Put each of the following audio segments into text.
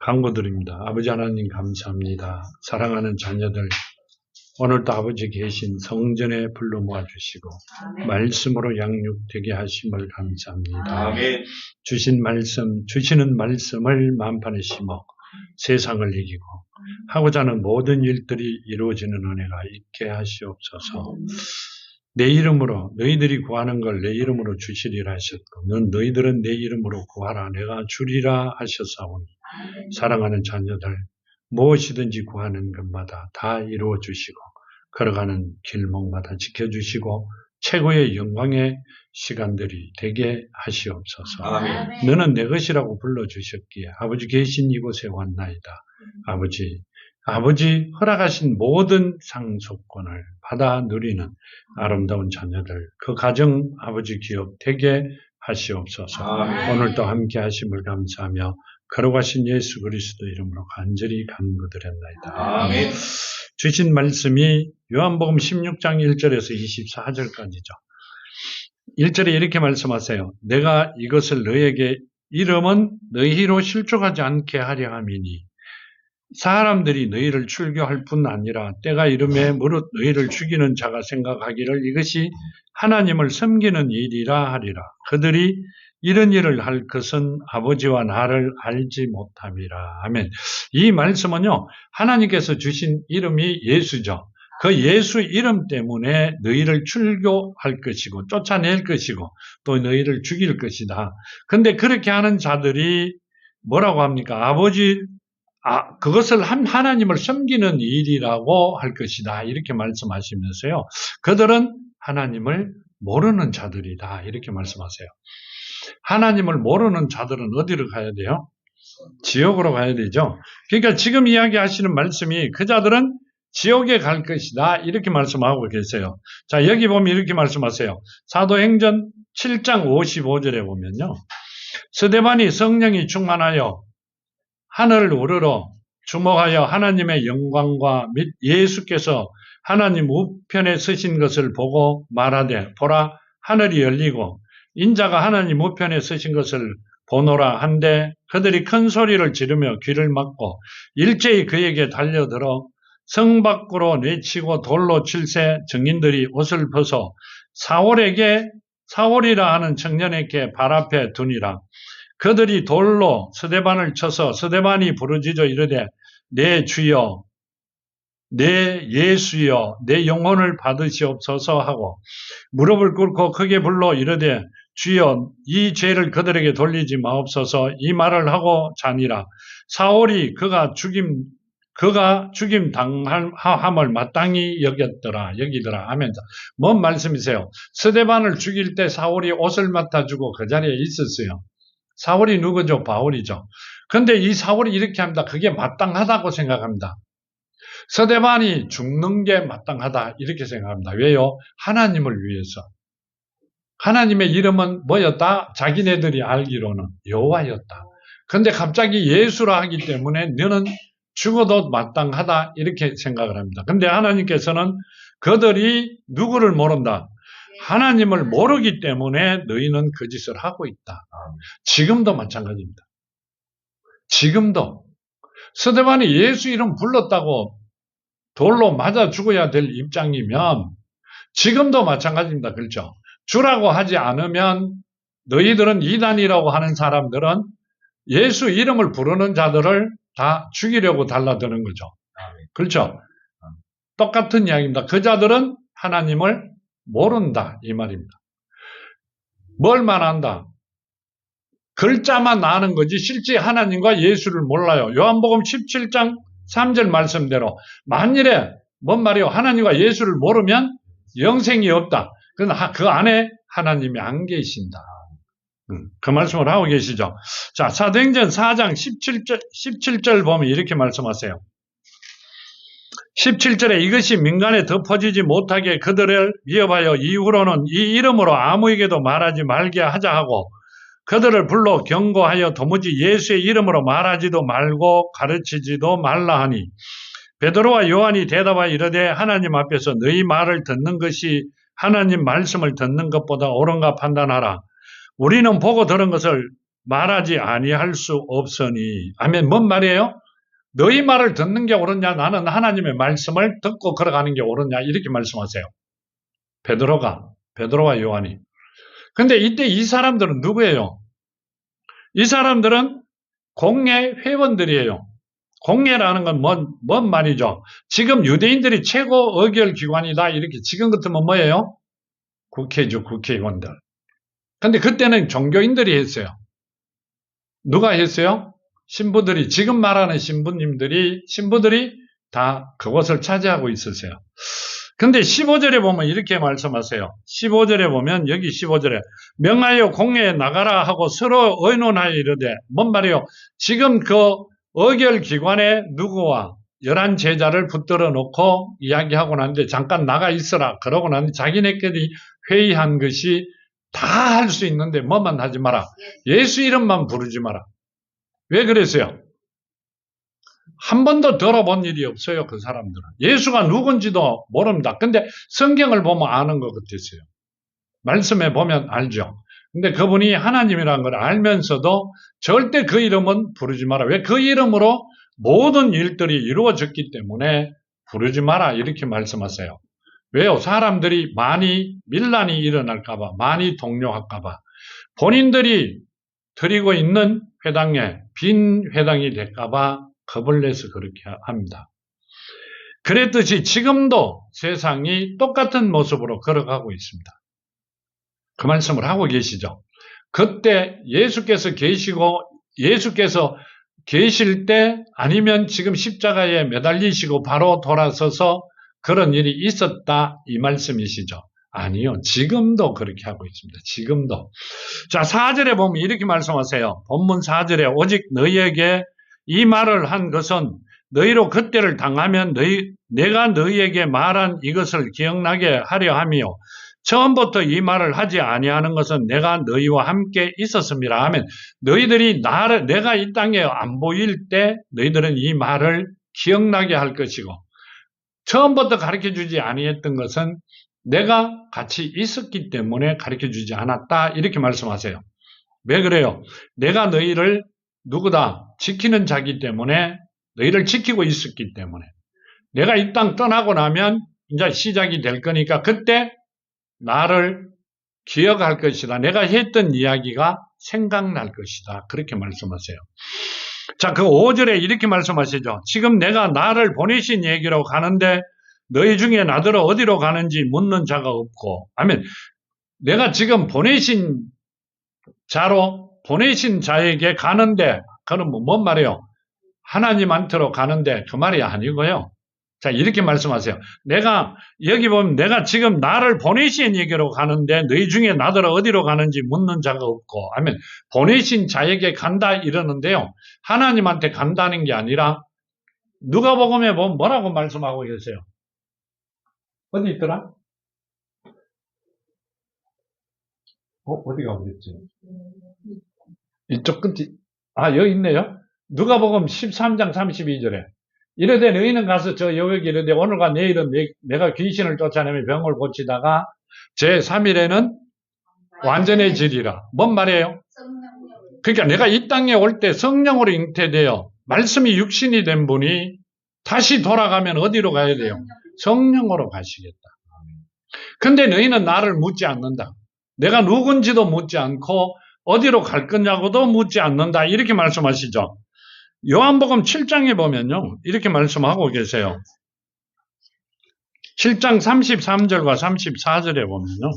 간구드립니다. 아버지 하나님 감사합니다. 사랑하는 자녀들, 오늘도 아버지 계신 성전에 불러 모아주시고 말씀으로 양육되게 하심을 감사합니다. 아멘. 주시는 말씀을 만판에 심어 세상을 이기고 하고자 하는 모든 일들이 이루어지는 은혜가 있게 하시옵소서. 내 이름으로 너희들이 구하는 걸 내 이름으로 주시리라 하셨고 너희들은 내 이름으로 구하라 내가 주리라 하셨사오니 사랑하는 자녀들 무엇이든지 구하는 것마다 다 이루어 주시고 걸어가는 길목마다 지켜주시고 최고의 영광의 시간들이 되게 하시옵소서. 아멘. 너는 내 것이라고 불러주셨기에 아버지 계신 이곳에 왔나이다. 아버지 허락하신 모든 상속권을 받아 누리는 아름다운 자녀들 그 가정 아버지 기업 되게 하시옵소서. 아멘. 오늘도 함께 하심을 감사하며 걸어가신 예수 그리스도 이름으로 간절히 간구드렸나이다. 아멘. 주신 말씀이 요한복음 16장 1절에서 24절까지죠. 1절에 이렇게 말씀하세요. 내가 이것을 너에게 이름은 너희로 실족하지 않게 하려 함이니 사람들이 너희를 출교할 뿐 아니라 때가 이름에 무릇 너희를 죽이는 자가 생각하기를 이것이 하나님을 섬기는 일이라 하리라. 그들이 이런 일을 할 것은 아버지와 나를 알지 못함이라. 아멘. 이 말씀은요, 하나님께서 주신 이름이 예수죠. 그 예수 이름 때문에 너희를 출교할 것이고 쫓아낼 것이고 또 너희를 죽일 것이다. 근데 그렇게 하는 자들이 뭐라고 합니까? 그것을 하나님을 섬기는 일이라고 할 것이다. 이렇게 말씀하시면서요. 그들은 하나님을 모르는 자들이다. 이렇게 말씀하세요. 하나님을 모르는 자들은 어디로 가야 돼요? 지옥으로 가야 되죠. 그러니까 지금 이야기하시는 말씀이 그 자들은 지옥에 갈 것이다. 이렇게 말씀하고 계세요. 자, 여기 보면 이렇게 말씀하세요. 사도행전 7장 55절에 보면요. 스데반이 성령이 충만하여 하늘을 우러러 주목하여 하나님의 영광과 및 예수께서 하나님 우편에 서신 것을 보고 말하되 보라 하늘이 열리고 인자가 하나님 우편에 서신 것을 보노라 한데 그들이 큰 소리를 지르며 귀를 막고 일제히 그에게 달려들어 성 밖으로 내치고 돌로 칠세 증인들이 옷을 벗어 사울이라 하는 청년에게 발 앞에 두니라. 그들이 돌로 스데반을 쳐서 스데반이 부르짖어 이르되 내 주여 내 예수여 내 영혼을 받으시옵소서 하고 무릎을 꿇고 크게 불러 이르되 주여 이 죄를 그들에게 돌리지 마옵소서 이 말을 하고 자니라. 사울이 그가 죽임 당함을 마땅히 여기더라. 아멘. 뭔 말씀이세요? 스데반을 죽일 때 사울이 옷을 맡아주고 그 자리에 있었어요. 사울이 누구죠? 바울이죠. 근데 이 사울이 이렇게 합니다. 그게 마땅하다고 생각합니다. 스데반이 죽는 게 마땅하다 이렇게 생각합니다. 왜요? 하나님을 위해서. 하나님의 이름은 뭐였다? 자기네들이 알기로는 여호와였다. 근데 갑자기 예수라 하기 때문에 너는 죽어도 마땅하다 이렇게 생각을 합니다. 근데 하나님께서는 그들이 누구를 모른다? 하나님을 모르기 때문에 너희는 그 짓을 하고 있다. 지금도 마찬가지입니다. 지금도 스데반이 예수 이름 불렀다고 돌로 맞아 죽어야 될 입장이면 지금도 마찬가지입니다. 그렇죠? 주라고 하지 않으면 너희들은 이단이라고 하는 사람들은 예수 이름을 부르는 자들을 다 죽이려고 달라드는 거죠. 그렇죠? 똑같은 이야기입니다. 그 자들은 하나님을 모른다 이 말입니다. 뭘만 안다? 글자만 아는 거지 실제 하나님과 예수를 몰라요. 요한복음 17장 3절 말씀대로 만일에 뭔 말이요? 하나님과 예수를 모르면 영생이 없다. 그러나 그 안에 하나님이 안 계신다. 그 말씀을 하고 계시죠. 자, 사도행전 4장 17절 보면 이렇게 말씀하세요. 17절에 이것이 민간에 덮어지지 못하게 그들을 위협하여 이후로는 이 이름으로 아무에게도 말하지 말게 하자 하고 그들을 불러 경고하여 도무지 예수의 이름으로 말하지도 말고 가르치지도 말라 하니 베드로와 요한이 대답하여 이르되 하나님 앞에서 너희 말을 듣는 것이 하나님 말씀을 듣는 것보다 옳은가 판단하라. 우리는 보고 들은 것을 말하지 아니할 수 없으니. 아멘. 뭔 말이에요? 너희 말을 듣는 게 옳으냐? 나는 하나님의 말씀을 듣고 걸어가는 게 옳으냐? 이렇게 말씀하세요. 베드로와 요한이. 근데 이때 이 사람들은 누구예요? 이 사람들은 공회 회원들이에요. 공회라는 건 뭔 말이죠? 지금 유대인들이 최고 의결 기관이다. 이렇게 지금 같으면 뭐예요? 국회죠, 국회의원들. 근데 그때는 종교인들이 했어요. 누가 했어요? 신부들이, 지금 말하는 신부들이 다 그것을 차지하고 있었어요. 근데 15절에 보면 이렇게 말씀하세요. 15절에 보면 여기 15절에 명하여 공회에 나가라 하고 서로 의논하여 이르되, 뭔 말이에요? 지금 그 의결기관에 누구와 11 제자를 붙들어 놓고 이야기하고 났는데 잠깐 나가 있어라. 그러고 났는데 자기네끼리 회의한 것이 다 할 수 있는데 뭐만 하지 마라. 예수 이름만 부르지 마라. 왜 그랬어요? 한 번도 들어본 일이 없어요, 그 사람들은. 예수가 누군지도 모릅니다. 근데 성경을 보면 아는 것 같았어요. 말씀에 보면 알죠. 근데 그분이 하나님이라는 걸 알면서도 절대 그 이름은 부르지 마라. 왜? 그 이름으로 모든 일들이 이루어졌기 때문에 부르지 마라. 이렇게 말씀하세요. 왜요? 사람들이 많이 밀란이 일어날까봐, 많이 동요할까봐, 본인들이 드리고 있는 회당에 빈 회당이 될까봐 겁을 내서 그렇게 합니다. 그랬듯이 지금도 세상이 똑같은 모습으로 걸어가고 있습니다. 그 말씀을 하고 계시죠. 그때 예수께서 계실 때 아니면 지금 십자가에 매달리시고 바로 돌아서서 그런 일이 있었다 이 말씀이시죠. 아니요. 지금도 그렇게 하고 있습니다. 지금도. 자, 4절에 보면 이렇게 말씀하세요. 본문 4절에 오직 너희에게 이 말을 한 것은 너희로 그때를 당하면 내가 너희에게 말한 이것을 기억나게 하려 함이요. 처음부터 이 말을 하지 아니하는 것은 내가 너희와 함께 있었습니다. 하면 너희들이 내가 이 땅에 안 보일 때 너희들은 이 말을 기억나게 할 것이고, 처음부터 가르쳐주지 아니했던 것은 내가 같이 있었기 때문에 가르쳐주지 않았다. 이렇게 말씀하세요. 왜 그래요? 내가 너희를 누구다? 지키는 자기 때문에, 너희를 지키고 있었기 때문에. 내가 이 땅 떠나고 나면 이제 시작이 될 거니까 그때 나를 기억할 것이다. 내가 했던 이야기가 생각날 것이다. 그렇게 말씀하세요. 자, 그 5절에 이렇게 말씀하시죠. 지금 내가 나를 보내신 얘기로 가는데 너희 중에 나더러 어디로 가는지 묻는 자가 없고. 아멘. 내가 지금 보내신 자에게 가는데, 그건 뭔 말이에요? 하나님한테로 가는데 그 말이 아니고요. 자, 이렇게 말씀하세요. 여기 보면 내가 지금 나를 보내신 얘기로 가는데 너희 중에 나더러 어디로 가는지 묻는 자가 없고. 아멘. 보내신 자에게 간다 이러는데요. 하나님한테 간다는 게 아니라 누가복음에 보면 뭐라고 말씀하고 계세요? 어디 있더라? 어디가 어딨지? 이쪽 끝이, 여기 있네요. 누가복음 13장 32절에. 이르되 너희는 가서 저 여기 이르되 오늘과 내일은 내가 귀신을 쫓아내며 병을 고치다가 제3일에는 완전해지리라. 뭔 말이에요? 그러니까 내가 이 땅에 올 때 성령으로 잉태되어 말씀이 육신이 된 분이 다시 돌아가면 어디로 가야 돼요? 성령으로 가시겠다. 근데 너희는 나를 묻지 않는다. 내가 누군지도 묻지 않고 어디로 갈 거냐고도 묻지 않는다. 이렇게 말씀하시죠. 요한복음 7장에 보면요. 이렇게 말씀하고 계세요. 7장 33절과 34절에 보면요.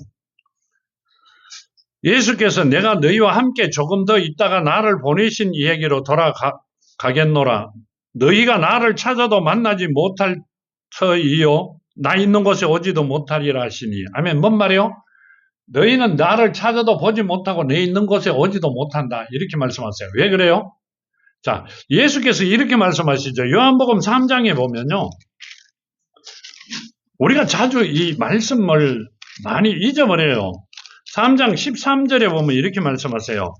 예수께서 내가 너희와 함께 조금 더 있다가 나를 보내신 이야기로 돌아가겠노라. 너희가 나를 찾아도 만나지 못할 터이요. 나 있는 곳에 오지도 못하리라 하시니. 아멘. 뭔 말이요? 너희는 나를 찾아도 보지 못하고 내 있는 곳에 오지도 못한다. 이렇게 말씀하세요. 왜 그래요? 자, 예수께서 이렇게 말씀하시죠. 요한복음 3장에 보면요. 우리가 자주 이 말씀을 많이 잊어버려요. 3장 13절에 보면 이렇게 말씀하세요.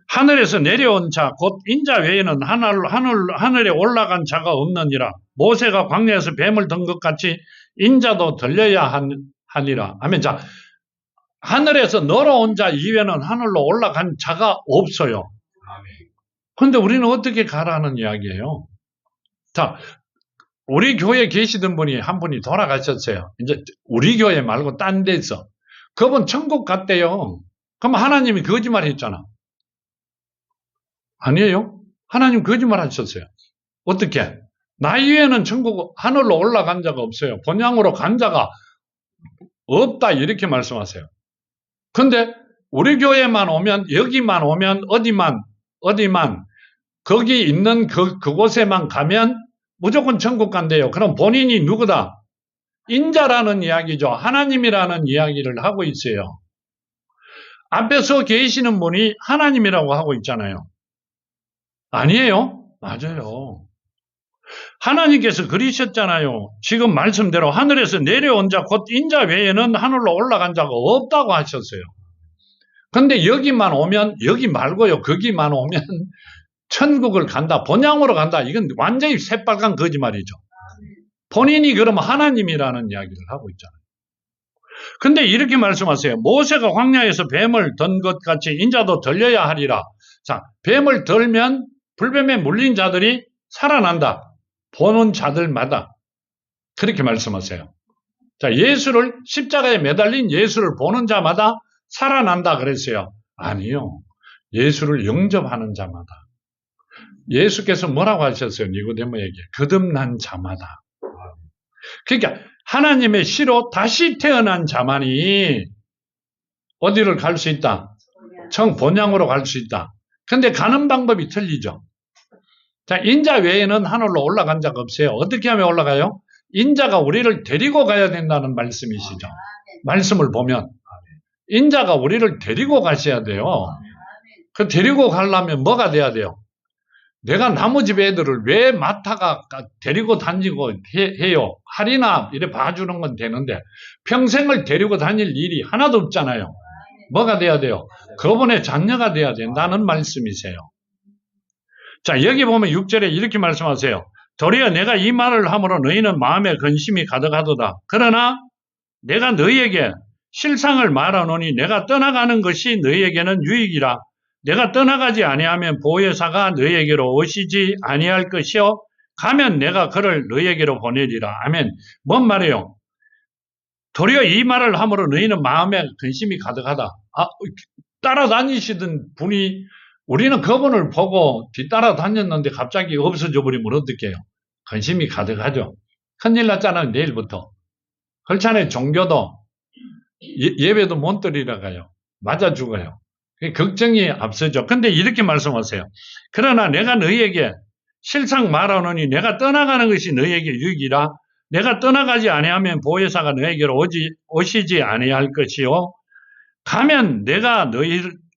하늘에서 내려온 자, 곧 인자 외에는 하늘에 올라간 자가 없느니라. 모세가 광야에서 뱀을 든 것 같이 인자도 들려야 하니라. 아멘. 자, 하늘에서 너로 자 이외에는 하늘로 올라간 자가 없어요. 그런데 우리는 어떻게 가라는 이야기예요? 자, 우리 교회에 계시던 분이 한 분이 돌아가셨어요. 이제 우리 교회 말고 딴 데서. 그분 천국 갔대요. 그럼 하나님이 거짓말 했잖아. 아니에요? 하나님 거짓말 하셨어요. 어떻게? 나 이외에는 천국 하늘로 올라간 자가 없어요. 본향으로 간 자가 없다 이렇게 말씀하세요. 근데 우리 교회만 오면 여기만 오면 어디만 거기 있는 그곳에만 가면 무조건 천국 간대요. 그럼 본인이 누구다? 인자라는 이야기죠. 하나님이라는 이야기를 하고 있어요. 앞에 서 계시는 분이 하나님이라고 하고 있잖아요. 아니에요? 맞아요. 하나님께서 그러셨잖아요. 지금 말씀대로 하늘에서 내려온 자 곧 인자 외에는 하늘로 올라간 자가 없다고 하셨어요. 근데 여기만 오면 여기 말고요. 거기만 오면 천국을 간다. 본향으로 간다. 이건 완전히 새빨간 거짓말이죠. 본인이 그러면 하나님이라는 이야기를 하고 있잖아요. 근데 이렇게 말씀하세요. 모세가 광야에서 뱀을 든 것 같이 인자도 들려야 하리라. 자, 뱀을 들면 불뱀에 물린 자들이 살아난다. 보는 자들마다. 그렇게 말씀하세요. 자, 예수를 십자가에 매달린 예수를 보는 자마다 살아난다 그랬어요. 아니요. 예수를 영접하는 자마다. 예수께서 뭐라고 하셨어요? 니고데모에게 거듭난 자마다. 그러니까 하나님의 씨로 다시 태어난 자만이 어디를 갈 수 있다? 본향으로 갈 수 있다. 근데 가는 방법이 틀리죠. 자, 인자 외에는 하늘로 올라간 자가 없어요. 어떻게 하면 올라가요? 인자가 우리를 데리고 가야 된다는 말씀이시죠. 말씀을 보면 인자가 우리를 데리고 가셔야 돼요. 그 데리고 가려면 뭐가 돼야 돼요? 내가 나머지 애들을 왜 마타가 데리고 다니고 해요? 할이나 이래 봐주는 건 되는데 평생을 데리고 다닐 일이 하나도 없잖아요. 뭐가 돼야 돼요? 그분의 자녀가 돼야 된다는 말씀이세요. 자, 여기 보면 6절에 이렇게 말씀하세요. 도리어 내가 이 말을 함으로 너희는 마음에 근심이 가득하도다. 그러나 내가 너희에게 실상을 말하노니 내가 떠나가는 것이 너희에게는 유익이라. 내가 떠나가지 아니하면 보혜사가 너희에게로 오시지 아니할 것이요 가면 내가 그를 너희에게로 보내리라. 아멘. 뭔 말이에요? 도리어 이 말을 함으로 너희는 마음에 근심이 가득하다. 따라다니시던 분이 우리는 그분을 보고 뒤따라 다녔는데 갑자기 없어져 버리면 어떡해요? 근심이 가득하죠. 큰일 났잖아요. 내일부터. 그렇잖아요. 종교도 예배도 못 드리러 가요. 맞아 죽어요. 걱정이 앞서죠. 근데 이렇게 말씀하세요. 그러나 내가 너희에게 실상 말하노니 내가 떠나가는 것이 너희에게 유익이라. 내가 떠나가지 아니하면 보혜사가 너희에게로 오시지 아니할 것이요 가면 내가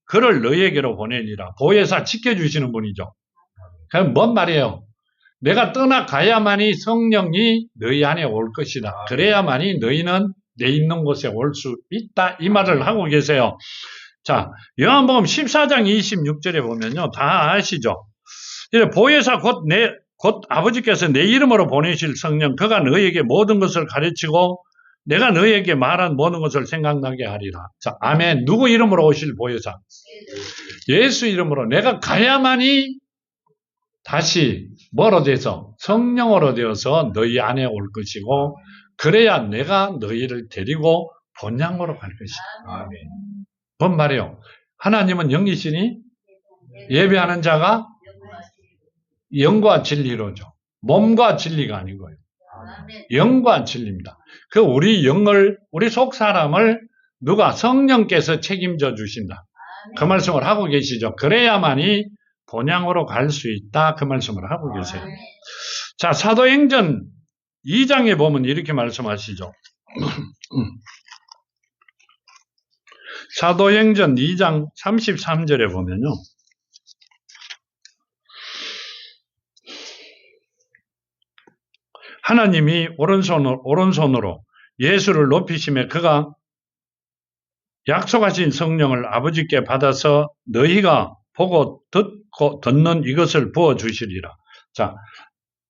그를 너희에게로 보내리라. 보혜사 지켜주시는 분이죠. 그럼 뭔 말이에요? 내가 떠나가야만이 성령이 너희 안에 올 것이다. 그래야만이 너희는 내 있는 곳에 올 수 있다. 이 말을 하고 계세요. 자, 요한복음 14장 26절에 보면요. 다 아시죠? 보혜사 곧 아버지께서 내 이름으로 보내실 성령 그가 너희에게 모든 것을 가르치고 내가 너희에게 말한 모든 것을 생각나게 하리라. 자, 아멘. 누구 이름으로 오실 보혜사? 예수 이름으로 내가 가야만이 다시 뭐로 돼서 성령으로 되어서 너희 안에 올 것이고 그래야 내가 너희를 데리고 본향으로 갈 것이다. 아멘. 뭔 말이에요? 하나님은 영이시니 예배하는 자가 영과 진리로죠. 몸과 진리가 아니고요. 영과 진리입니다. 우리 속 사람을 누가 성령께서 책임져 주신다. 그 말씀을 하고 계시죠. 그래야만이 본향으로 갈 수 있다. 그 말씀을 하고 계세요. 자, 사도행전 2장에 보면 이렇게 말씀하시죠. 사도행전 2장 33절에 보면요. 하나님이 오른손으로 예수를 높이시며 그가 약속하신 성령을 아버지께 받아서 너희가 보고 듣는 이것을 부어주시리라. 자,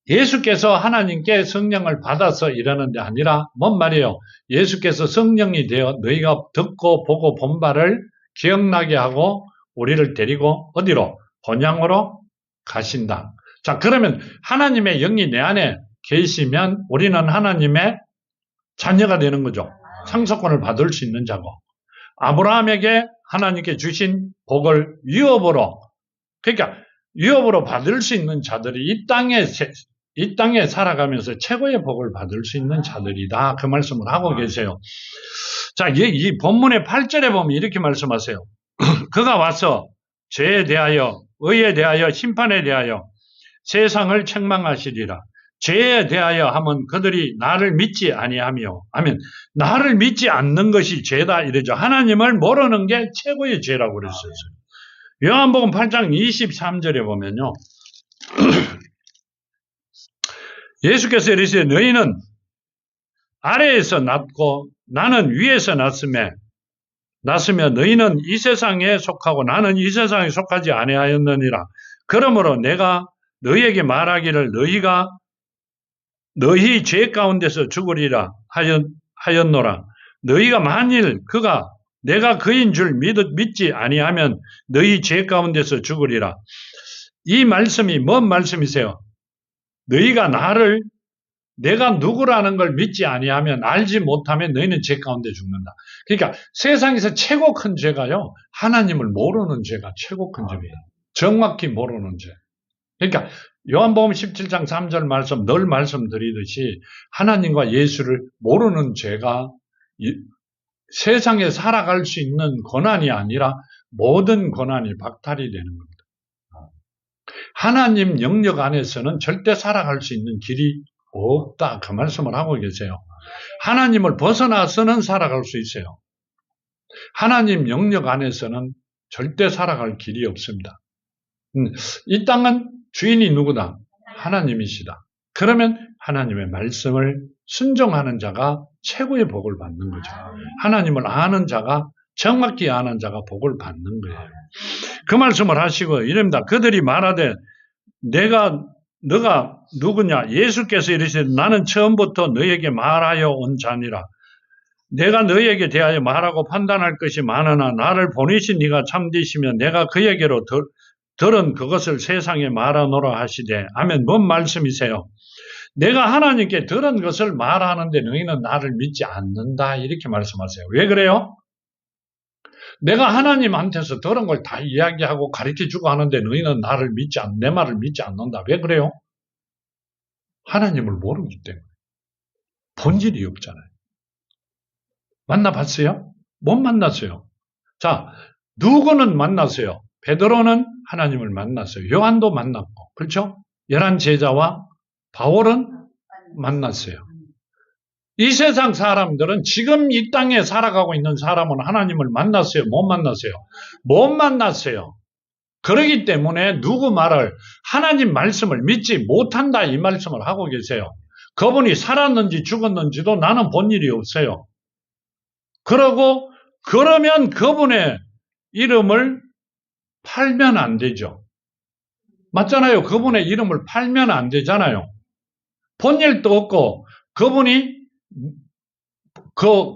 예수께서 하나님께 성령을 받아서 이러는 데 아니라 뭔 말이에요? 예수께서 성령이 되어 너희가 듣고 보고 본 바를 기억나게 하고 우리를 데리고 어디로? 본향으로 가신다. 자, 그러면 하나님의 영이 내 안에 계시면 우리는 하나님의 자녀가 되는 거죠. 상속권을 받을 수 있는 자고. 아브라함에게 하나님께 주신 복을 유업으로, 그러니까 유업으로 받을 수 있는 자들이 이 땅에 살아가면서 최고의 복을 받을 수 있는 자들이다. 그 말씀을 하고 계세요. 자, 이 본문의 8절에 보면 이렇게 말씀하세요. 그가 와서 죄에 대하여, 의에 대하여, 심판에 대하여 세상을 책망하시리라. 죄에 대하여 하면 그들이 나를 믿지 아니하며, 하면 나를 믿지 않는 것이 죄다 이러죠. 하나님을 모르는 게 최고의 죄라고 그랬어요. 요한복음 8장 23절에 보면요. 예수께서 이르시되 너희는 아래에서 났고 나는 위에서 났으며 너희는 이 세상에 속하고 나는 이 세상에 속하지 아니하였느니라. 그러므로 내가 너희에게 말하기를 너희 죄 가운데서 죽으리라 하였노라. 너희가 만일 내가 그인 줄 믿지 아니하면 너희 죄 가운데서 죽으리라. 이 말씀이 뭔 말씀이세요? 내가 누구라는 걸 믿지 아니하면, 알지 못하면 너희는 죄 가운데 죽는다. 그러니까 세상에서 최고 큰 죄가요, 하나님을 모르는 죄가 최고 큰 죄예요. 정확히 모르는 죄. 그러니까 요한복음 17장 3절 말씀 늘 말씀드리듯이 하나님과 예수를 모르는 죄가 세상에 살아갈 수 있는 권한이 아니라 모든 권한이 박탈이 되는 겁니다. 하나님 영역 안에서는 절대 살아갈 수 있는 길이 없다. 그 말씀을 하고 계세요. 하나님을 벗어나서는 살아갈 수 있어요. 하나님 영역 안에서는 절대 살아갈 길이 없습니다. 이 땅은 주인이 누구다? 하나님이시다. 그러면 하나님의 말씀을 순종하는 자가 최고의 복을 받는 거죠. 하나님을 아는 자가, 정확히 아는 자가 복을 받는 거예요. 그 말씀을 하시고 이럽니다. 그들이 말하되 너가 누구냐? 예수께서 이르시되 나는 처음부터 너에게 말하여 온 자니라. 내가 너에게 대하여 말하고 판단할 것이 많으나 나를 보내신 네가 참되시면 내가 그에게로 들은 그것을 세상에 말하노라 하시되. 아멘. 뭔 말씀이세요? 내가 하나님께 들은 것을 말하는데 너희는 나를 믿지 않는다. 이렇게 말씀하세요. 왜 그래요? 내가 하나님한테서 들은 걸 다 이야기하고 가르쳐주고 하는데 너희는 내 말을 믿지 않는다. 왜 그래요? 하나님을 모르기 때문에. 본질이 없잖아요. 만나봤어요? 못 만났어요. 자, 누구는 만났어요? 베드로는 하나님을 만났어요. 요한도 만났고, 그렇죠? 11 제자와 바울은 만났어요. 이 세상 사람들은 지금 이 땅에 살아가고 있는 사람은 하나님을 만났어요? 못 만났어요? 못 만났어요. 그렇기 때문에 하나님 말씀을 믿지 못한다 이 말씀을 하고 계세요. 그분이 살았는지 죽었는지도 나는 본 일이 없어요. 그러면 그분의 이름을 팔면 안 되죠. 맞잖아요. 그분의 이름을 팔면 안 되잖아요. 본 일도 없고 그분이 그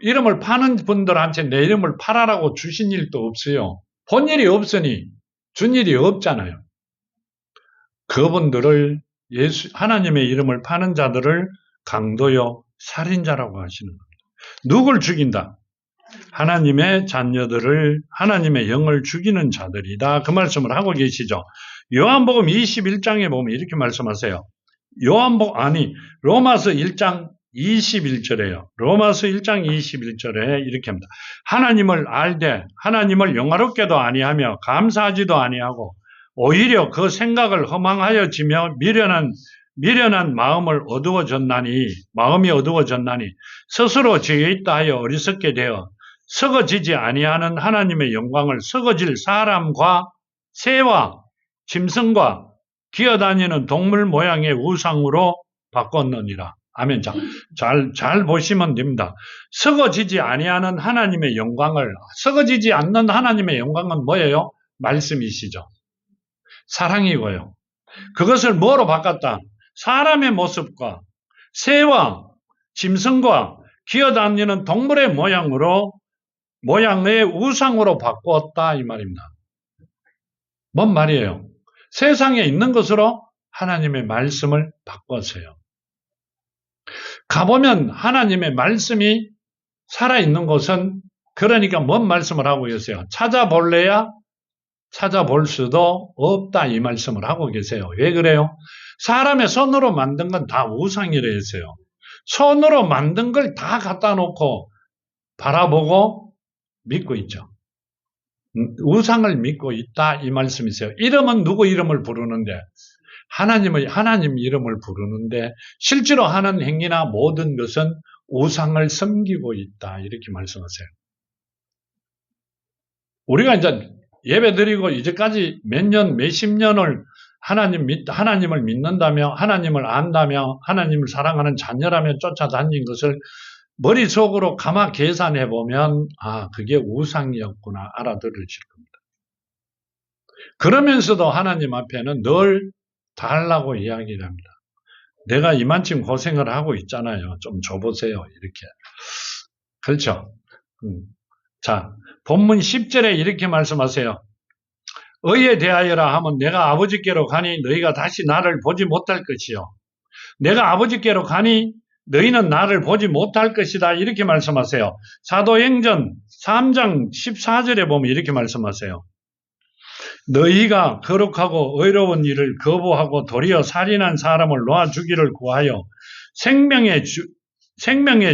이름을 파는 분들한테 내 이름을 팔아라고 주신 일도 없어요. 본 일이 없으니 준 일이 없잖아요. 그분들을 하나님의 이름을 파는 자들을 강도요 살인자라고 하시는 겁니다. 누굴 죽인다? 하나님의 자녀들을, 하나님의 영을 죽이는 자들이다. 그 말씀을 하고 계시죠. 요한복음 21장에 보면 이렇게 말씀하세요. 로마서 1장 21절에요. 로마서 1장 21절에 이렇게 합니다. 하나님을 알되 하나님을 영화롭게도 아니하며 감사하지도 아니하고 오히려 그 생각을 허망하여지며 미련한 마음이 어두워졌나니 스스로 죄에 있다 하여 어리석게 되어 썩어지지 아니하는 하나님의 영광을 썩어질 사람과 새와 짐승과 기어다니는 동물 모양의 우상으로 바꿨느니라. 아멘. 잘 보시면 됩니다. 썩어지지 아니하는 하나님의 영광을, 썩어지지 않는 하나님의 영광은 뭐예요? 말씀이시죠. 사랑이고요. 그것을 뭐로 바꿨다? 사람의 모습과 새와 짐승과 기어다니는 동물의 모양의 우상으로 바꾸었다 이 말입니다. 뭔 말이에요? 세상에 있는 것으로 하나님의 말씀을 바꿨어요. 가보면 하나님의 말씀이 살아있는 곳은 그러니까 뭔 말씀을 하고 계세요? 찾아볼래야 찾아볼 수도 없다 이 말씀을 하고 계세요. 왜 그래요? 사람의 손으로 만든 건 다 우상이라 했어요. 손으로 만든 걸 다 갖다 놓고 바라보고 믿고 있죠. 우상을 믿고 있다 이 말씀이세요. 이름은 누구 이름을 부르는데 하나님 이름을 부르는데 실제로 하는 행위나 모든 것은 우상을 섬기고 있다 이렇게 말씀하세요. 우리가 이제 예배드리고 이제까지 몇 년, 몇십 년을 하나님을 믿는다며 하나님을 안다며 하나님을 사랑하는 자녀라며 쫓아다닌 것을 머릿속으로 가마 계산해 보면 그게 우상이었구나 알아들으실 겁니다. 그러면서도 하나님 앞에는 늘 달라고 이야기를 합니다. 내가 이만큼 고생을 하고 있잖아요. 좀 줘보세요. 이렇게. 그렇죠? 자, 본문 10절에 이렇게 말씀하세요. 의에 대하여라 하면 내가 아버지께로 가니 너희가 다시 나를 보지 못할 것이요. 내가 아버지께로 가니 너희는 나를 보지 못할 것이다. 이렇게 말씀하세요. 사도행전 3장 14절에 보면 이렇게 말씀하세요. 너희가 거룩하고 의로운 일을 거부하고 도리어 살인한 사람을 놓아주기를 구하여 생명의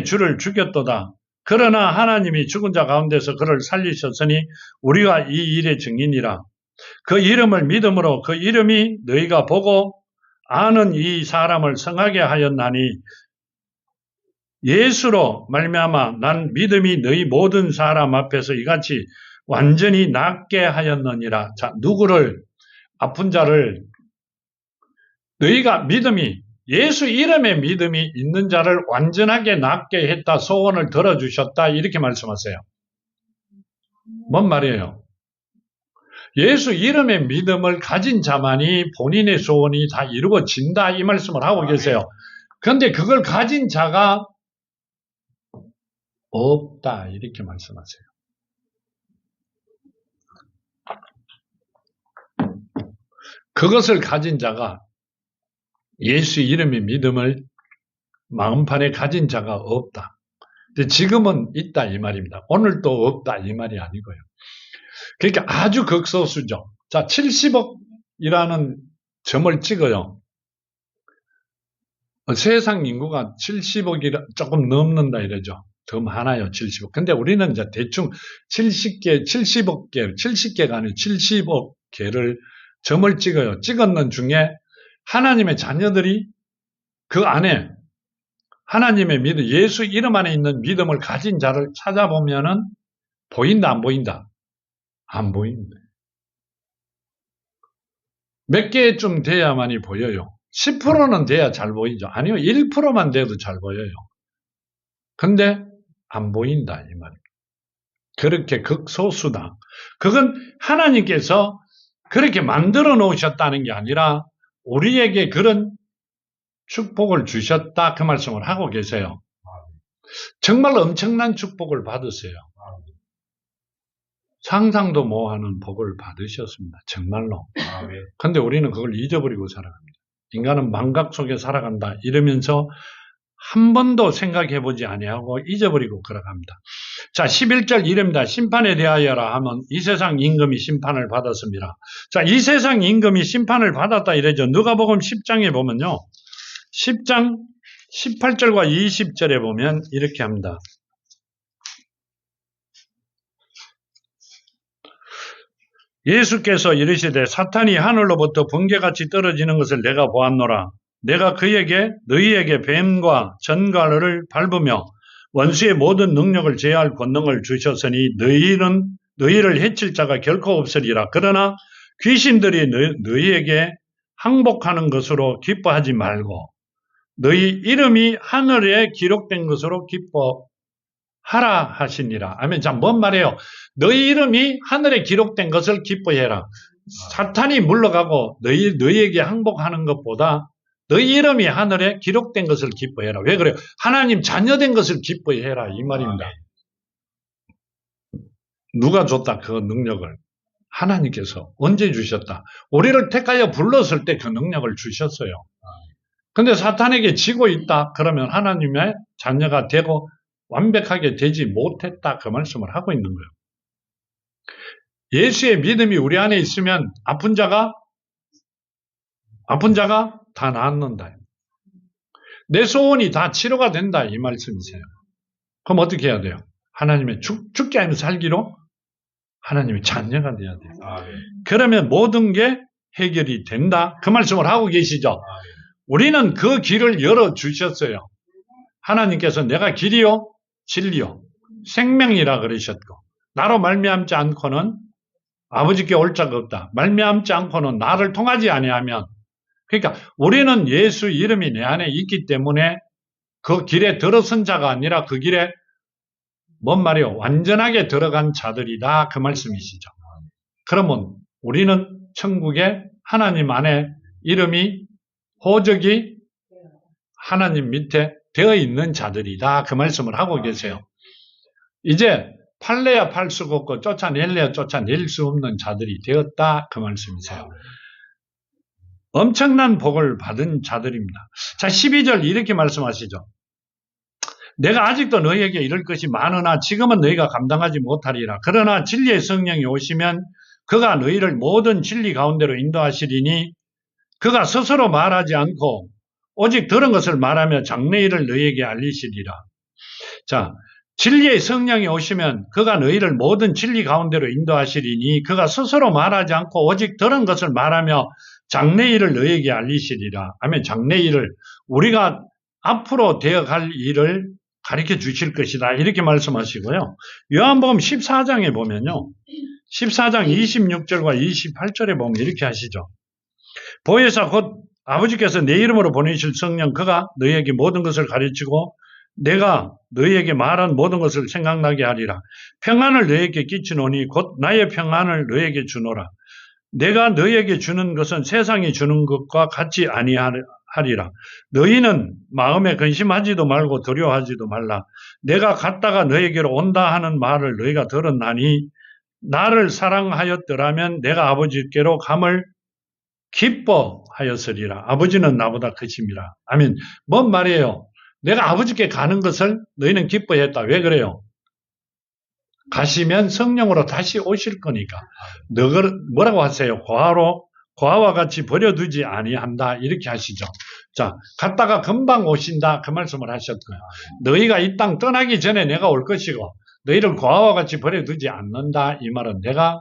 주를 죽였도다. 그러나 하나님이 죽은 자 가운데서 그를 살리셨으니 우리가 이 일의 증인이라. 그 이름을 믿음으로 그 이름이 너희가 보고 아는 이 사람을 성하게 하였나니 예수로 말미암아 난 믿음이 너희 모든 사람 앞에서 이같이 완전히 낫게 하였느니라. 자, 누구를 아픈 자를 너희가 믿음이 예수 이름에 믿음이 있는 자를 완전하게 낫게 했다. 소원을 들어주셨다. 이렇게 말씀하세요. 뭔 말이에요? 예수 이름의 믿음을 가진 자만이 본인의 소원이 다 이루어진다. 이 말씀을 하고 계세요. 그런데 그걸 가진 자가 없다. 이렇게 말씀하세요. 그것을 가진 자가 예수 이름의 믿음을 마음판에 가진 자가 없다. 근데 지금은 있다 이 말입니다. 오늘도 없다 이 말이 아니고요. 그러니까 아주 극소수죠. 자, 70억이라는 점을 찍어요. 세상 인구가 70억이 조금 넘는다 이러죠. 더 많아요, 70억. 근데 우리는 이제 대충 70억 개, 70개가 아니고 70억 개를 점을 찍어요. 찍었는 중에 하나님의 자녀들이 그 안에 하나님의 믿음, 예수 이름 안에 있는 믿음을 가진 자를 찾아보면은 보인다, 안 보인다? 안 보입니다. 몇 개쯤 돼야만이 보여요. 10%는 돼야 잘 보이죠. 아니요, 1%만 돼도 잘 보여요. 근데 안 보인다 이 말입니다. 그렇게 극소수다. 그건 하나님께서 그렇게 만들어 놓으셨다는 게 아니라 우리에게 그런 축복을 주셨다 그 말씀을 하고 계세요. 정말 엄청난 축복을 받으세요. 상상도 못하는 복을 받으셨습니다. 정말로. 그런데 우리는 그걸 잊어버리고 살아갑니다. 인간은 망각 속에 살아간다 이러면서 한 번도 생각해보지 아니하고 잊어버리고 걸어갑니다. 자, 11절 이릅니다. 심판에 대하여라 하면 이 세상 임금이 심판을 받았습니다. 자, 이 세상 임금이 심판을 받았다 이래죠. 누가복음 10장에 보면요. 10장 18절과 20절에 보면 이렇게 합니다. 예수께서 이르시되 사탄이 하늘로부터 번개같이 떨어지는 것을 내가 보았노라. 내가 너희에게 뱀과 전갈을 밟으며 원수의 모든 능력을 제할 권능을 주셨으니 너희를 해칠 자가 결코 없으리라. 그러나 귀신들이 너희에게 항복하는 것으로 기뻐하지 말고 너희 이름이 하늘에 기록된 것으로 기뻐하라 하시니라. 아멘. 자, 뭔 말이에요? 너희 이름이 하늘에 기록된 것을 기뻐해라. 사탄이 물러가고 너희에게 항복하는 것보다 너희 이름이 하늘에 기록된 것을 기뻐해라. 왜 그래요? 하나님 자녀된 것을 기뻐해라 이 말입니다. 누가 줬다 그 능력을? 하나님께서 언제 주셨다? 우리를 택하여 불렀을 때 그 능력을 주셨어요. 근데 사탄에게 지고 있다 그러면 하나님의 자녀가 되고 완벽하게 되지 못했다 그 말씀을 하고 있는 거예요. 예수의 믿음이 우리 안에 있으면 아픈 자가 다 낫는다. 내 소원이 다 치료가 된다 이 말씀이세요. 그럼 어떻게 해야 돼요? 하나님의 죽게 하면 살기로 하나님의 자녀가 돼야 돼요. 그러면 모든 게 해결이 된다 그 말씀을 하고 계시죠. 우리는 그 길을 열어주셨어요. 하나님께서 내가 길이요 진리요 생명이라 그러셨고 나로 말미암지 않고는 아버지께 올 자가 없다. 말미암지 않고는 나를 통하지 아니하면 그러니까 우리는 예수 이름이 내 안에 있기 때문에 그 길에 들어선 자가 아니라 그 길에 뭔 말이요? 완전하게 들어간 자들이다 그 말씀이시죠. 그러면 우리는 천국에 하나님 안에 이름이 호적이 하나님 밑에 되어 있는 자들이다 그 말씀을 하고 계세요. 이제 팔래야 팔 수가 없고 쫓아낼래야 쫓아낼 수 없는 자들이 되었다 그 말씀이세요. 엄청난 복을 받은 자들입니다. 자 12절 이렇게 말씀하시죠. 내가 아직도 너희에게 이럴 것이 많으나 지금은 너희가 감당하지 못하리라. 그러나 진리의 성령이 오시면 그가 너희를 모든 진리 가운데로 인도하시리니 그가 스스로 말하지 않고 오직 들은 것을 말하며 장래일을 너희에게 알리시리라. 자, 진리의 성령이 오시면 그가 너희를 모든 진리 가운데로 인도하시리니 그가 스스로 말하지 않고 오직 들은 것을 말하며 장래일을 너희에게 알리시리라. 아멘. 장래일을 우리가 앞으로 되어갈 일을 가르쳐 주실 것이다. 이렇게 말씀하시고요. 요한복음 14장에 보면요. 14장 26절과 28절에 보면 이렇게 하시죠. 보혜사 곧 아버지께서 내 이름으로 보내실 성령 그가 너희에게 모든 것을 가르치고 내가 너희에게 말한 모든 것을 생각나게 하리라. 평안을 너희에게 끼치노니 곧 나의 평안을 너희에게 주노라. 내가 너희에게 주는 것은 세상이 주는 것과 같이 아니하리라. 너희는 마음에 근심하지도 말고 두려워하지도 말라. 내가 갔다가 너희에게로 온다 하는 말을 너희가 들었나니 나를 사랑하였더라면 내가 아버지께로 감을 기뻐하였으리라. 아버지는 나보다 크심이라. 아멘. 뭔 말이에요? 내가 아버지께 가는 것을 너희는 기뻐했다. 왜 그래요? 가시면 성령으로 다시 오실 거니까. 너를 뭐라고 하세요? 고아와 같이 버려두지 아니한다. 이렇게 하시죠. 자, 갔다가 금방 오신다. 그 말씀을 하셨고요. 너희가 이 땅 떠나기 전에 내가 올 것이고 너희를 고아와 같이 버려두지 않는다. 이 말은 내가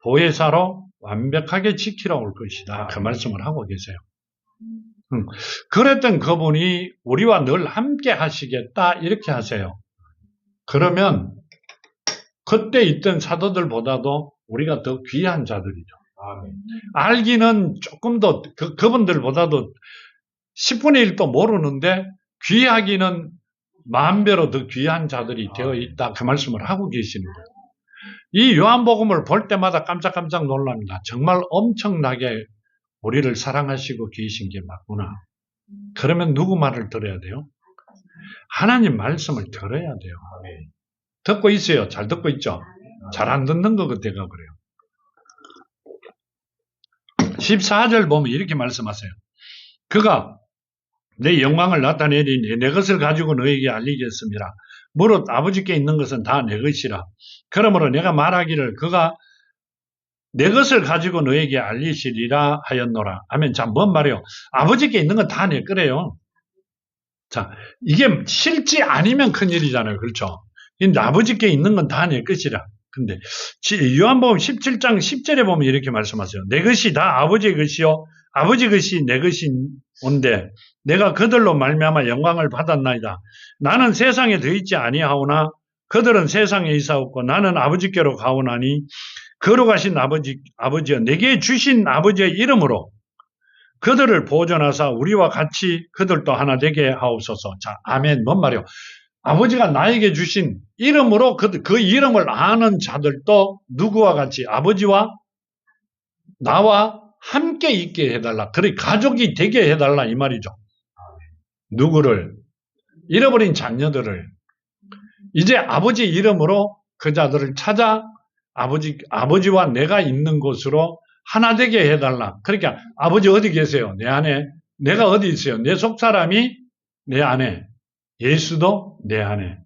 보혜사로 완벽하게 지키러 올 것이다. 그 말씀을 하고 계세요. 그랬던 그분이 우리와 늘 함께 하시겠다. 이렇게 하세요. 그러면 그때 있던 사도들보다도 우리가 더 귀한 자들이죠. 알기는 조금 더 그분들보다도 10분의 1도 모르는데 귀하기는 만배로 더 귀한 자들이 되어 있다. 그 말씀을 하고 계시는 거예요. 이 요한복음을 볼 때마다 깜짝깜짝 놀랍니다. 정말 엄청나게 우리를 사랑하시고 계신 게 맞구나. 그러면 누구 말을 들어야 돼요? 하나님 말씀을 들어야 돼요. 듣고 있어요. 잘 듣고 있죠? 잘 안 듣는 것 같아가 그래요. 14절 보면 이렇게 말씀하세요. 그가 내 영광을 나타내리니 내 것을 가지고 너에게 알리겠습니다. 무릇 아버지께 있는 것은 다 내 것이라. 그러므로 내가 말하기를 그가 내 것을 가지고 너에게 알리시리라 하였노라. 아멘. 자, 뭔 말이에요? 아버지께 있는 건 다 내 거래요. 자, 이게 실지 아니면 큰일이잖아요. 그렇죠? 근데 아버지께 있는 건 다 내 것이라. 근데 요한복음 17장 10절에 보면 이렇게 말씀하세요. 내 것이 다 아버지의 것이요 아버지 것이 내 것인데 내가 그들로 말미암아 영광을 받았나이다. 나는 세상에 더 있지 아니하오나 그들은 세상에 있사옵고 나는 아버지께로 가오나니 거룩하신 아버지여 내게 주신 아버지의 이름으로 그들을 보존하사 우리와 같이 그들도 하나 되게 하옵소서. 자, 아멘. 뭔 말이요? 아버지가 나에게 주신 이름으로 그 이름을 아는 자들도 누구와 같이 아버지와 나와 함께 있게 해달라. 그래 가족이 되게 해달라 이 말이죠. 누구를? 잃어버린 자녀들을. 이제 아버지 이름으로 그 자들을 찾아 아버지와 내가 있는 곳으로 하나 되게 해달라. 그러니까 아버지 어디 계세요? 내 안에. 내가 어디 있어요? 내 속사람이 내 안에. 예수도 내 안에.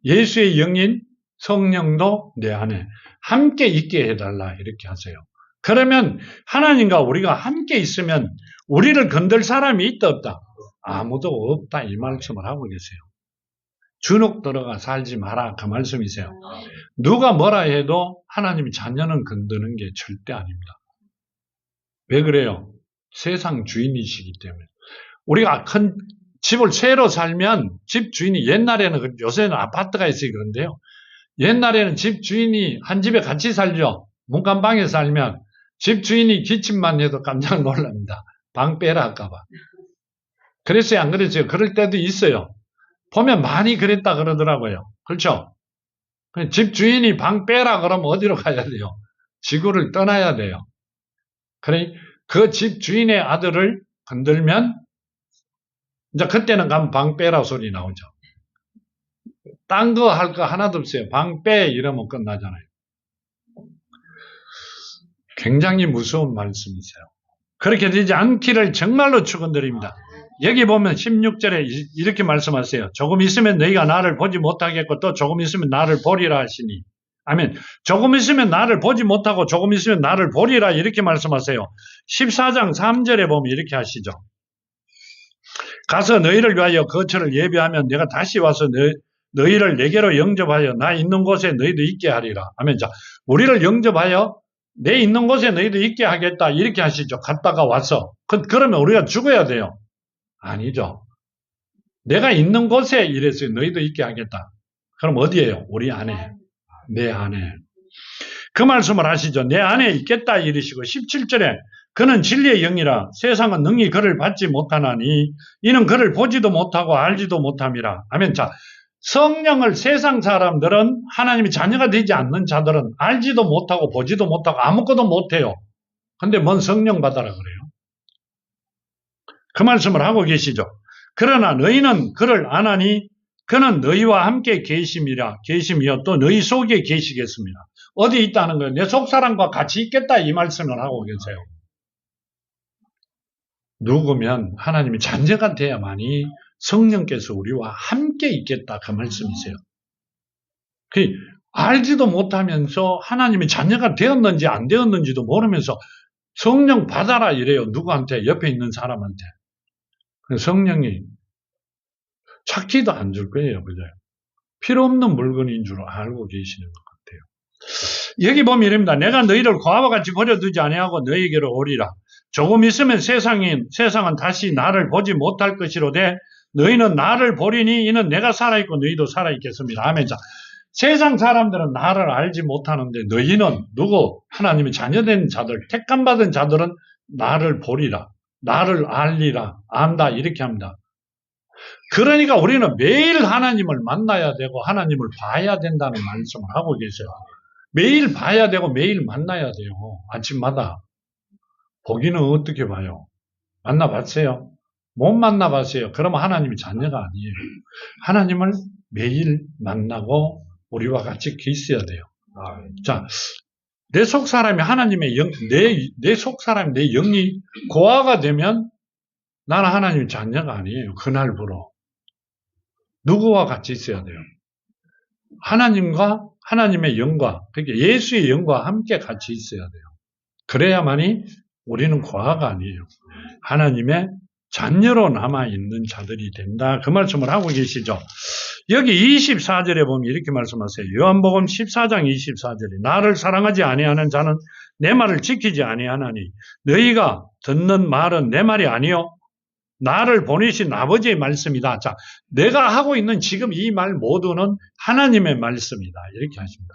예수의 영인 성령도 내 안에. 함께 있게 해달라. 이렇게 하세요. 그러면 하나님과 우리가 함께 있으면 우리를 건들 사람이 있다 없다? 아무도 없다 이 말씀을 하고 계세요. 주눅 들어가 살지 마라 그 말씀이세요. 누가 뭐라 해도 하나님이 자녀는 건드는 게 절대 아닙니다. 왜 그래요? 세상 주인이시기 때문에. 우리가 큰 집을 새로 살면 집 주인이 옛날에는 요새는 아파트가 있어요 그런데요. 옛날에는 집 주인이 한 집에 같이 살죠. 문간방에 살면 집 주인이 기침만 해도 깜짝 놀랍니다. 방 빼라 할까봐. 그랬어요 안 그랬어요? 그럴 때도 있어요. 보면 많이 그랬다 그러더라고요. 그렇죠? 집 주인이 방 빼라 그러면 어디로 가야 돼요? 지구를 떠나야 돼요. 그래 그 집 주인의 아들을 건들면 이제 그때는 가면 방 빼라 소리 나오죠. 딴 거 할 거 하나도 없어요. 방 빼 이러면 끝나잖아요. 굉장히 무서운 말씀이세요. 그렇게 되지 않기를 정말로 축원드립니다. 여기 보면 16절에 이렇게 말씀하세요. 조금 있으면 너희가 나를 보지 못하겠고 또 조금 있으면 나를 보리라 하시니. 아멘. 조금 있으면 나를 보지 못하고 조금 있으면 나를 보리라 이렇게 말씀하세요. 14장 3절에 보면 이렇게 하시죠. 가서 너희를 위하여 거처를 예비하면 내가 다시 와서 너희를 내게로 영접하여 나 있는 곳에 너희도 있게 하리라. 아멘. 자, 우리를 영접하여 내 있는 곳에 너희도 있게 하겠다 이렇게 하시죠. 갔다가 와서. 그러면 우리가 죽어야 돼요. 아니죠. 내가 있는 곳에 이랬어요. 너희도 있게 하겠다. 그럼 어디예요? 우리 안에. 내 안에. 그 말씀을 하시죠. 내 안에 있겠다 이러시고 17절에 그는 진리의 영이라 세상은 능히 그를 받지 못하나니 이는 그를 보지도 못하고 알지도 못함이라. 아멘. 자, 성령을 세상 사람들은 하나님의 자녀가 되지 않는 자들은 알지도 못하고 보지도 못하고 아무것도 못해요. 근데 뭔 성령 받아라 그래요? 그 말씀을 하고 계시죠. 그러나 너희는 그를 아나니 그는 너희와 함께 계심이여 또 너희 속에 계시겠습니다. 어디 있다는 거예요? 내 속사람과 같이 있겠다 이 말씀을 하고 계세요. 누구면 하나님의 자녀가 돼야만이 성령께서 우리와 함께 있겠다 그 말씀이세요. 알지도 못하면서 하나님의 자녀가 되었는지 안 되었는지도 모르면서 성령 받아라 이래요. 누구한테? 옆에 있는 사람한테. 성령이 찾기도 안 줄 거예요. 그죠? 필요 없는 물건인 줄 알고 계시는 것 같아요. 여기 보면 이랍니다. 내가 너희를 고아와 같이 버려두지 아니하고 너희에게로 오리라. 조금 있으면 세상은 다시 나를 보지 못할 것이로되 너희는 나를 보리니 이는 내가 살아있고 너희도 살아있겠습니다. 아멘. 자, 세상 사람들은 나를 알지 못하는데 너희는 누구? 하나님의 자녀된 자들, 택함받은 자들은 나를 보리라. 나를 알리라. 안다. 이렇게 합니다. 그러니까 우리는 매일 하나님을 만나야 되고 하나님을 봐야 된다는 말씀을 하고 계세요. 매일 봐야 되고 매일 만나야 돼요. 아침마다. 보기는 어떻게 봐요? 만나봤어요? 못 만나봤어요? 그러면 하나님이 자녀가 아니에요. 하나님을 매일 만나고 우리와 같이 있어야 돼요. 자, 내 속사람이 하나님의 영, 내 속사람이 내 영이 고아가 되면 나는 하나님의 자녀가 아니에요. 그날부로. 누구와 같이 있어야 돼요? 하나님과 하나님의 영과, 그러니까 예수의 영과 함께 같이 있어야 돼요. 그래야만이 우리는 고아가 아니에요. 하나님의 자녀로 남아있는 자들이 된다. 그 말씀을 하고 계시죠. 여기 24절에 보면 이렇게 말씀하세요. 요한복음 14장 24절에 나를 사랑하지 아니하는 자는 내 말을 지키지 아니하나니 너희가 듣는 말은 내 말이 아니요 나를 보내신 아버지의 말씀이다. 자, 내가 하고 있는 지금 이 말 모두는 하나님의 말씀이다. 이렇게 하십니다.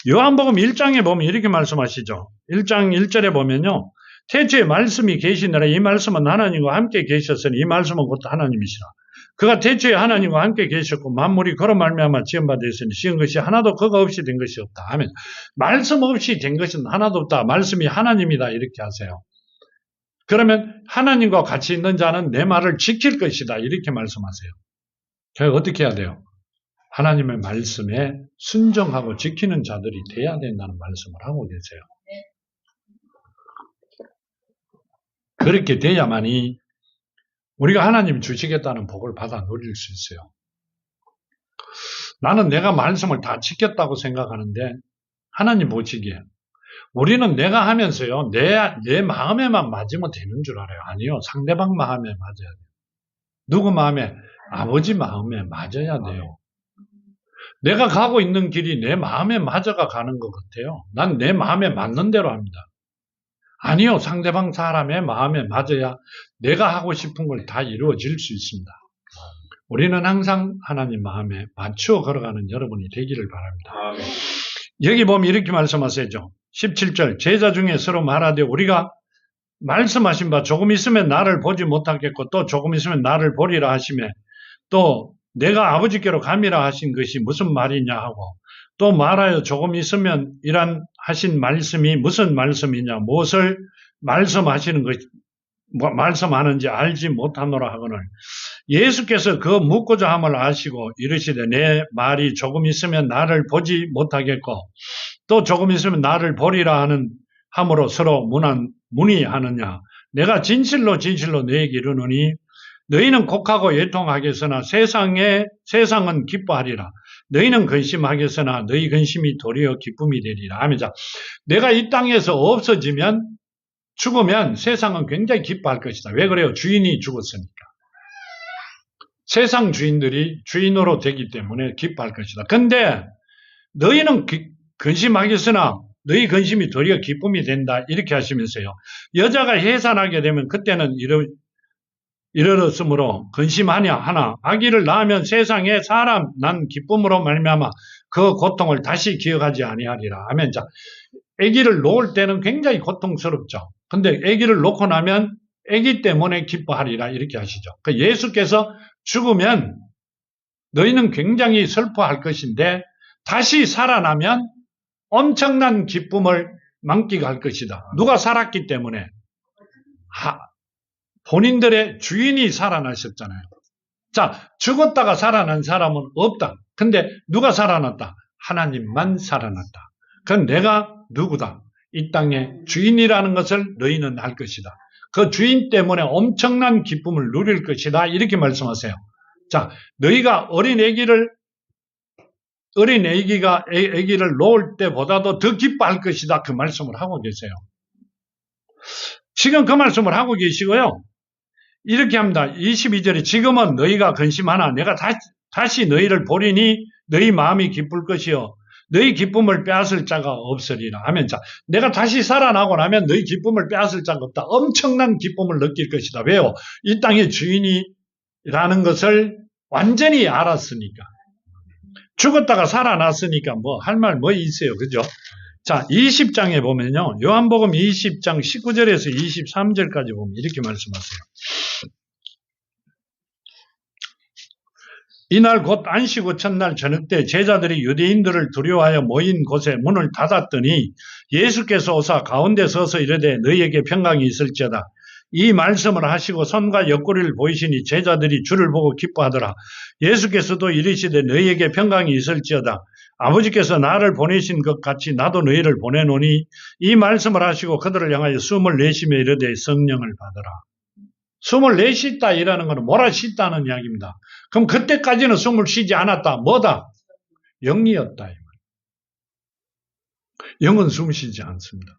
요한복음 1장에 보면 이렇게 말씀하시죠. 1장 1절에 보면요. 태초에 말씀이 계시느라 이 말씀은 하나님과 함께 계셨으니 이 말씀은 곧 하나님이시라. 그가 태초에 하나님과 함께 계셨고 만물이 그로 말미암아 지은 바 되었으니 지은 것이 하나도 그가 없이 된 것이 없다. 아멘. 말씀 없이 된 것은 하나도 없다. 말씀이 하나님이다. 이렇게 하세요. 그러면 하나님과 같이 있는 자는 내 말을 지킬 것이다. 이렇게 말씀하세요. 그래서 어떻게 해야 돼요? 하나님의 말씀에 순종하고 지키는 자들이 돼야 된다는 말씀을 하고 계세요. 그렇게 돼야만이 우리가 하나님 주시겠다는 복을 받아 누릴 수 있어요. 나는 내가 말씀을 다 지켰다고 생각하는데 하나님 보시기에 우리는 내가 하면서요, 내 마음에만 맞으면 되는 줄 알아요. 아니요. 상대방 마음에 맞아야 돼요. 누구 마음에? 아버지 마음에 맞아야 돼요. 내가 가고 있는 길이 내 마음에 맞아가 가는 것 같아요. 난 내 마음에 맞는 대로 합니다. 아니요. 상대방 사람의 마음에 맞아야 내가 하고 싶은 걸 다 이루어질 수 있습니다. 우리는 항상 하나님 마음에 맞추어 걸어가는 여러분이 되기를 바랍니다. 여기 보면 이렇게 말씀하세요. 17절 제자 중에 서로 말하되 우리가 말씀하신 바 조금 있으면 나를 보지 못하겠고 또 조금 있으면 나를 보리라 하시며 또 내가 아버지께로 감이라 하신 것이 무슨 말이냐 하고 또 말하여 조금 있으면 이란 하신 말씀이 무슨 말씀이냐 무엇을 말씀하시는 것 말씀하는지 알지 못하노라 하거늘 예수께서 그 묻고자 함을 아시고 이르시되 내 말이 조금 있으면 나를 보지 못하겠고 또 조금 있으면 나를 보리라 하는 함으로 서로 문의하느냐 내가 진실로 너희에게 이르노니 너희는 곡하고 애통하겠으나 세상은 기뻐하리라. 너희는 근심하겠으나 너희 근심이 도리어 기쁨이 되리라. 하면서 내가 이 땅에서 없어지면 죽으면 세상은 굉장히 기뻐할 것이다. 왜 그래요? 주인이 죽었으니까. 세상 주인들이 주인으로 되기 때문에 기뻐할 것이다. 근데 너희는 근심하겠으나 너희 근심이 도리어 기쁨이 된다. 이렇게 하시면서요. 여자가 해산하게 되면 그때는 이르렀으므로 근심하냐 하나 아기를 낳으면 세상에 사람 난 기쁨으로 말미암아 그 고통을 다시 기억하지 아니하리라 하면 자 아기를 놓을 때는 굉장히 고통스럽죠. 근데 아기를 놓고 나면 아기 때문에 기뻐하리라 이렇게 하시죠. 그 예수께서 죽으면 너희는 굉장히 슬퍼할 것인데 다시 살아나면 엄청난 기쁨을 만끽할 것이다. 누가 살았기 때문에 본인들의 주인이 살아나셨잖아요. 자, 죽었다가 살아난 사람은 없다. 근데 누가 살아났다? 하나님만 살아났다. 그건 내가 누구다? 이 땅의 주인이라는 것을 너희는 알 것이다. 그 주인 때문에 엄청난 기쁨을 누릴 것이다. 이렇게 말씀하세요. 자, 너희가 어린 아기를 놓을 때보다도 더 기뻐할 것이다. 그 말씀을 하고 계세요. 지금 그 말씀을 하고 계시고요. 이렇게 합니다. 22절에 지금은 너희가 근심하나 내가 다시 너희를 보리니 너희 마음이 기쁠 것이요 너희 기쁨을 빼앗을 자가 없으리라 하면 자 내가 다시 살아나고 나면 너희 기쁨을 빼앗을 자가 없다. 엄청난 기쁨을 느낄 것이다. 왜요? 이 땅의 주인이라는 것을 완전히 알았으니까. 죽었다가 살아났으니까 뭐 할 말 뭐 있어요. 그죠? 자, 20장에 보면요. 요한복음 20장 19절에서 23절까지 보면 이렇게 말씀하세요. 이날 곧 안식 후 첫날 저녁 때 제자들이 유대인들을 두려워하여 모인 곳에 문을 닫았더니 예수께서 오사 가운데 서서 이르되 너희에게 평강이 있을지어다. 이 말씀을 하시고 손과 옆구리를 보이시니 제자들이 주를 보고 기뻐하더라. 예수께서도 이르시되 너희에게 평강이 있을지어다. 아버지께서 나를 보내신 것 같이 나도 너희를 보내노니 이 말씀을 하시고 그들을 향하여 숨을 내쉬며 이르되 성령을 받으라. 숨을 내쉬다 이라는 것은 몰아쉬다는 이야기입니다. 그럼 그때까지는 숨을 쉬지 않았다. 뭐다? 영이었다. 영은 숨 쉬지 않습니다.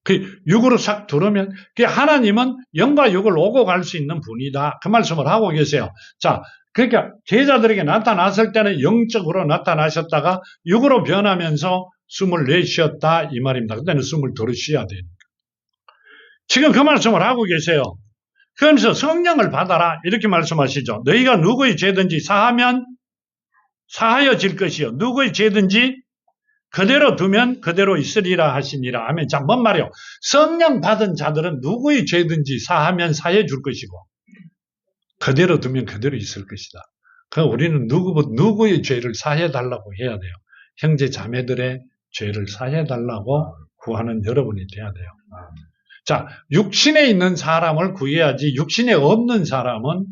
그 육으로 싹 들어오면 하나님은 영과 육을 오고 갈 수 있는 분이다. 그 말씀을 하고 계세요. 자, 그러니까 제자들에게 나타났을 때는 영적으로 나타나셨다가 육으로 변하면서 숨을 내쉬었다 이 말입니다. 그때는 숨을 들어 쉬어야 되니까. 지금 그 말씀을 하고 계세요. 그러면서 성령을 받아라 이렇게 말씀하시죠. 너희가 누구의 죄든지 사하면 사하여질 것이요 누구의 죄든지 그대로 두면 그대로 있으리라 하시니라 하면 자, 뭔 말이요? 성령 받은 자들은 누구의 죄든지 사하면 사해 줄 것이고 그대로 두면 그대로 있을 것이다. 그 우리는 누구의 죄를 사해 달라고 해야 돼요. 형제 자매들의 죄를 사해 달라고 구하는 여러분이 돼야 돼요. 자, 육신에 있는 사람을 구해야지 육신에 없는 사람은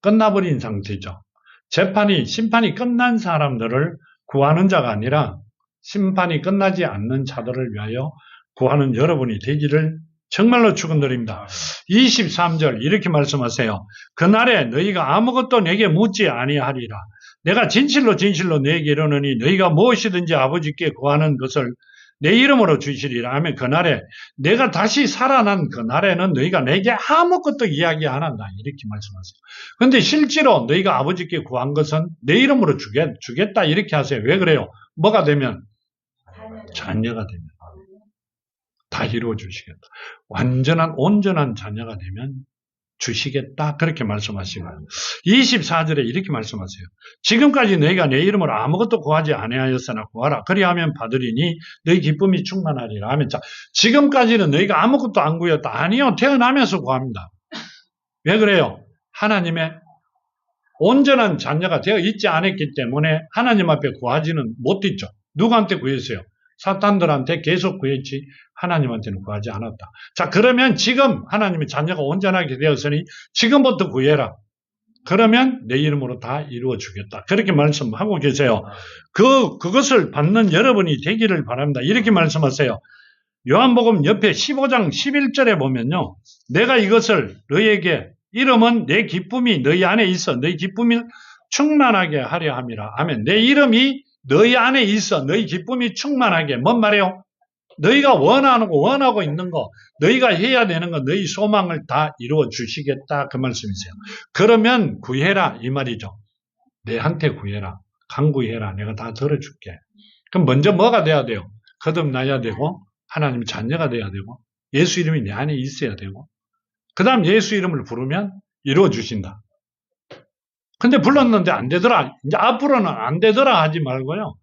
끝나버린 상태죠. 심판이 끝난 사람들을 구하는 자가 아니라 심판이 끝나지 않는 자들을 위하여 구하는 여러분이 되기를 정말로 축원드립니다. 23절 이렇게 말씀하세요. 그날에 너희가 아무것도 내게 묻지 아니하리라. 내가 진실로 너희에게 이르노니 너희가 무엇이든지 아버지께 구하는 것을 내 이름으로 주시리라 하면 그날에 내가 다시 살아난 그날에는 너희가 내게 아무것도 이야기 안 한다. 이렇게 말씀하세요. 그런데 실제로 너희가 아버지께 구한 것은 내 이름으로 주겠다. 이렇게 하세요. 왜 그래요? 뭐가 되면? 자녀가 되면. 다 이루어 주시겠다. 온전한 자녀가 되면 주시겠다. 그렇게 말씀하시고요. 24절에 이렇게 말씀하세요. 지금까지 너희가 내 이름으로 아무것도 구하지 아니하였으나 구하라. 그리하면 받으리니 너희 기쁨이 충만하리라 하면 자, 지금까지는 너희가 아무것도 안 구했다. 아니요. 태어나면서 구합니다. 왜 그래요? 하나님의 온전한 자녀가 되어 있지 않았기 때문에 하나님 앞에 구하지는 못했죠. 누구한테 구했어요? 사탄들한테 계속 구했지 하나님한테는 구하지 않았다. 자, 그러면 지금 하나님의 자녀가 온전하게 되었으니 지금부터 구해라. 그러면 내 이름으로 다 이루어 주겠다. 그렇게 말씀하고 계세요. 그것을 받는 여러분이 되기를 바랍니다. 이렇게 말씀하세요. 요한복음 옆에 15장 11절에 보면요. 내가 이것을 너희에게 이름은 내 기쁨이 너희 안에 있어 너희 기쁨이 충만하게 하려 함이라 하면 내 이름이 너희 안에 있어 너희 기쁨이 충만하게 뭔 말이에요? 너희가 원하고 있는 거 너희가 해야 되는 거 너희 소망을 다 이루어 주시겠다 그 말씀이세요. 그러면 구해라 이 말이죠. 내한테 구해라. 간구해라. 내가 다 들어줄게. 그럼 먼저 뭐가 돼야 돼요? 거듭나야 되고 하나님 자녀가 돼야 되고 예수 이름이 내 안에 있어야 되고 그 다음 예수 이름을 부르면 이루어 주신다. 근데 불렀는데 안 되더라. 이제 앞으로는 안 되더라 하지 말고요.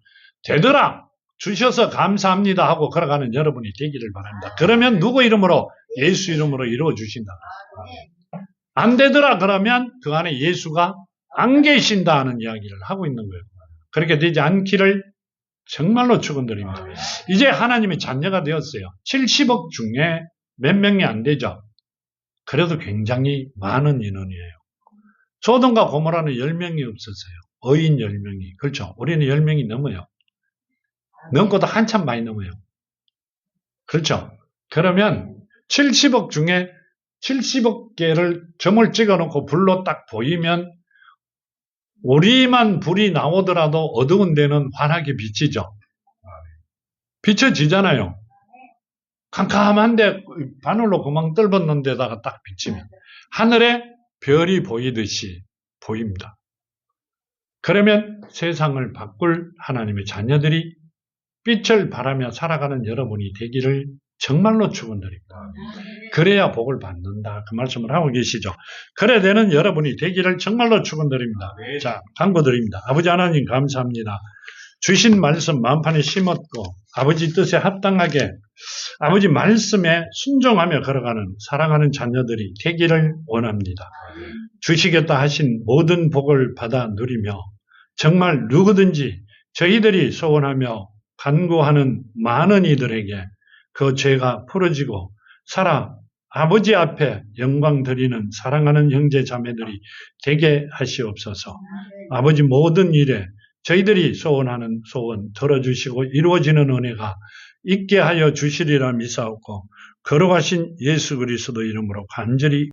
되더라. 주셔서 감사합니다 하고 걸어가는 여러분이 되기를 바랍니다. 그러면 누구 이름으로? 예수 이름으로 이루어 주신다. 안 되더라 그러면 그 안에 예수가 안 계신다 하는 이야기를 하고 있는 거예요. 그렇게 되지 않기를 정말로 축원드립니다. 이제 하나님의 자녀가 되었어요. 70억 중에 몇 명이 안 되죠. 그래도 굉장히 많은 인원이에요. 소돔과 고모라는 10명이 없었어요. 어인 10명이. 그렇죠. 우리는 10명이 넘어요. 넘고도 한참 많이 넘어요. 그렇죠. 그러면 70억 중에 70억 개를 점을 찍어놓고 불로 딱 보이면 우리만 불이 나오더라도 어두운 데는 환하게 비치죠. 비춰지잖아요. 캄캄한데 바늘로 구멍 뚫었는 데다가 딱 비치면 하늘에 별이 보이듯이 보입니다. 그러면 세상을 바꿀 하나님의 자녀들이 빛을 바라며 살아가는 여러분이 되기를 정말로 축원드립니다. 그래야 복을 받는다. 그 말씀을 하고 계시죠. 그래야 되는 여러분이 되기를 정말로 축원드립니다. 자, 간구드립니다. 아버지 하나님 감사합니다. 주신 말씀 마음판에 심었고 아버지 뜻에 합당하게 아버지 말씀에 순종하며 걸어가는 사랑하는 자녀들이 되기를 원합니다. 주시겠다 하신 모든 복을 받아 누리며 정말 누구든지 저희들이 소원하며 간구하는 많은 이들에게 그 죄가 풀어지고 아버지 앞에 영광 드리는 사랑하는 형제 자매들이 되게 하시옵소서. 아버지 모든 일에 저희들이 소원하는 소원 들어주시고 이루어지는 은혜가 있게 하여 주시리라 믿사옵고 거룩하신 예수 그리스도 이름으로 간절히